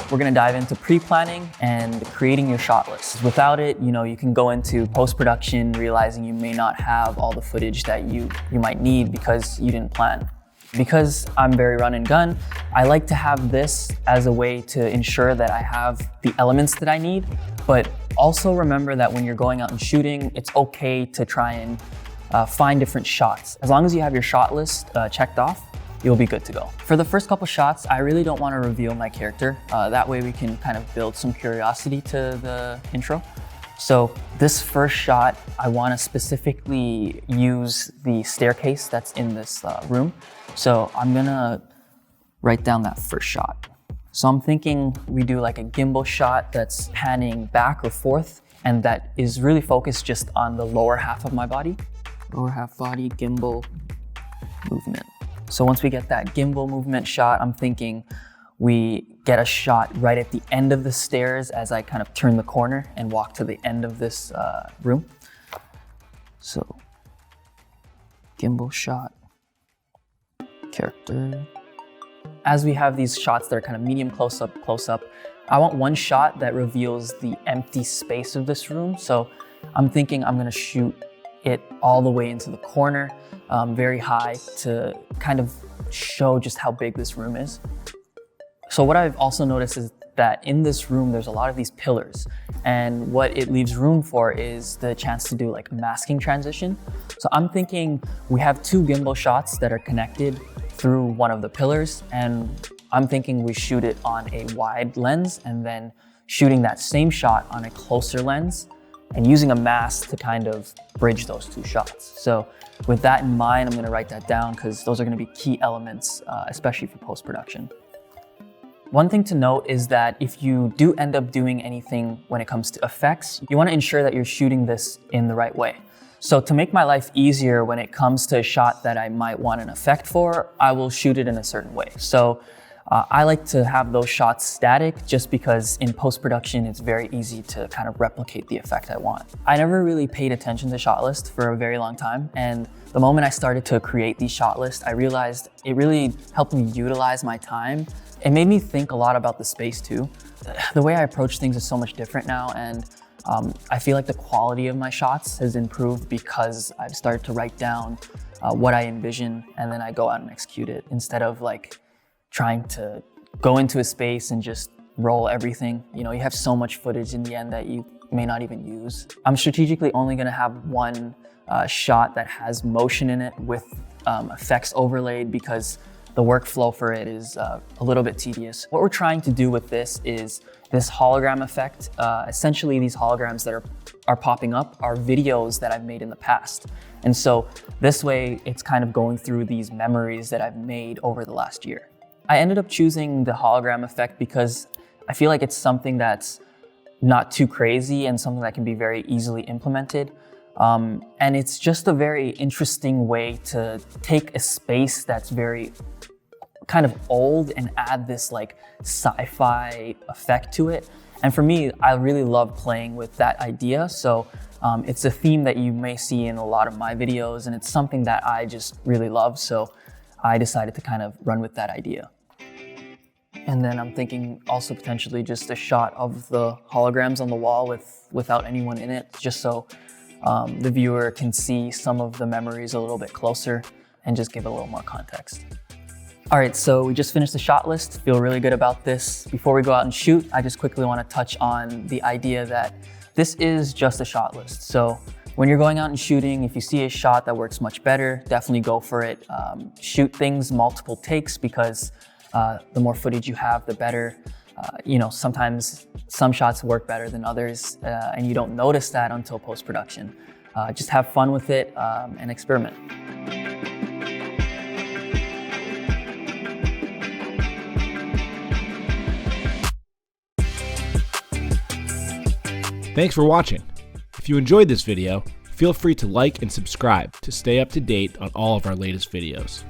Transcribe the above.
we're gonna dive into pre-planning and creating your shot list. Without it, you can go into post-production realizing you may not have all the footage that you might need because you didn't plan. Because I'm very run and gun, I like to have this as a way to ensure that I have the elements that I need, but also remember that when you're going out and shooting, it's okay to try and find different shots. As long as you have your shot list checked off, you'll be good to go. For the first couple shots, I really don't want to reveal my character. That way we can kind of build some curiosity to the intro. So this first shot, I want to specifically use the staircase that's in this room. So I'm gonna write down that first shot. So I'm thinking we do like a gimbal shot that's panning back or forth, and that is really focused just on the lower half of my body. Lower half body, gimbal, movement. So once we get that gimbal movement shot, I'm thinking we get a shot right at the end of the stairs as I kind of turn the corner and walk to the end of this room. So, gimbal shot, character. As we have these shots that are kind of medium close up, I want one shot that reveals the empty space of this room. So I'm thinking I'm gonna shoot it all the way into the corner, very high, to kind of show just how big this room is. So what I've also noticed is that in this room, there's a lot of these pillars, and what it leaves room for is the chance to do like masking transition. So I'm thinking we have two gimbal shots that are connected through one of the pillars, and I'm thinking we shoot it on a wide lens and then shooting that same shot on a closer lens and using a mask to kind of bridge those two shots. So with that in mind, I'm gonna write that down because those are gonna be key elements, especially for post-production. One thing to note is that if you do end up doing anything when it comes to effects, you wanna ensure that you're shooting this in the right way. So to make my life easier when it comes to a shot that I might want an effect for, I will shoot it in a certain way. So I like to have those shots static just because in post-production, it's very easy to kind of replicate the effect I want. I never really paid attention to shot list for a very long time. And the moment I started to create these shot lists, I realized it really helped me utilize my time. It made me think a lot about the space too. The way I approach things is so much different now, and I feel like the quality of my shots has improved because I've started to write down what I envision and then I go out and execute it instead of like trying to go into a space and just roll everything. You have so much footage in the end that you may not even use. I'm strategically only gonna have one shot that has motion in it with effects overlaid because the workflow for it is a little bit tedious. What we're trying to do with this is this hologram effect. Essentially, these holograms that are popping up are videos that I've made in the past. And so this way, it's kind of going through these memories that I've made over the last year. I ended up choosing the hologram effect because I feel like it's something that's not too crazy and something that can be very easily implemented. And it's just a very interesting way to take a space that's very kind of old and add this like sci-fi effect to it. And for me, I really love playing with that idea. So it's a theme that you may see in a lot of my videos, and it's something that I just really love. So I decided to kind of run with that idea. And then I'm thinking also potentially just a shot of the holograms on the wall without anyone in it, just so the viewer can see some of the memories a little bit closer and just give a little more context. All right, so we just finished the shot list. Feel really good about this. Before we go out and shoot, I just quickly want to touch on the idea that this is just a shot list. So when you're going out and shooting, if you see a shot that works much better, definitely go for it. Shoot things multiple takes because the more footage you have, the better. Sometimes some shots work better than others, and you don't notice that until post-production. Just have fun with it and experiment. Thanks for watching. If you enjoyed this video, feel free to like and subscribe to stay up to date on all of our latest videos.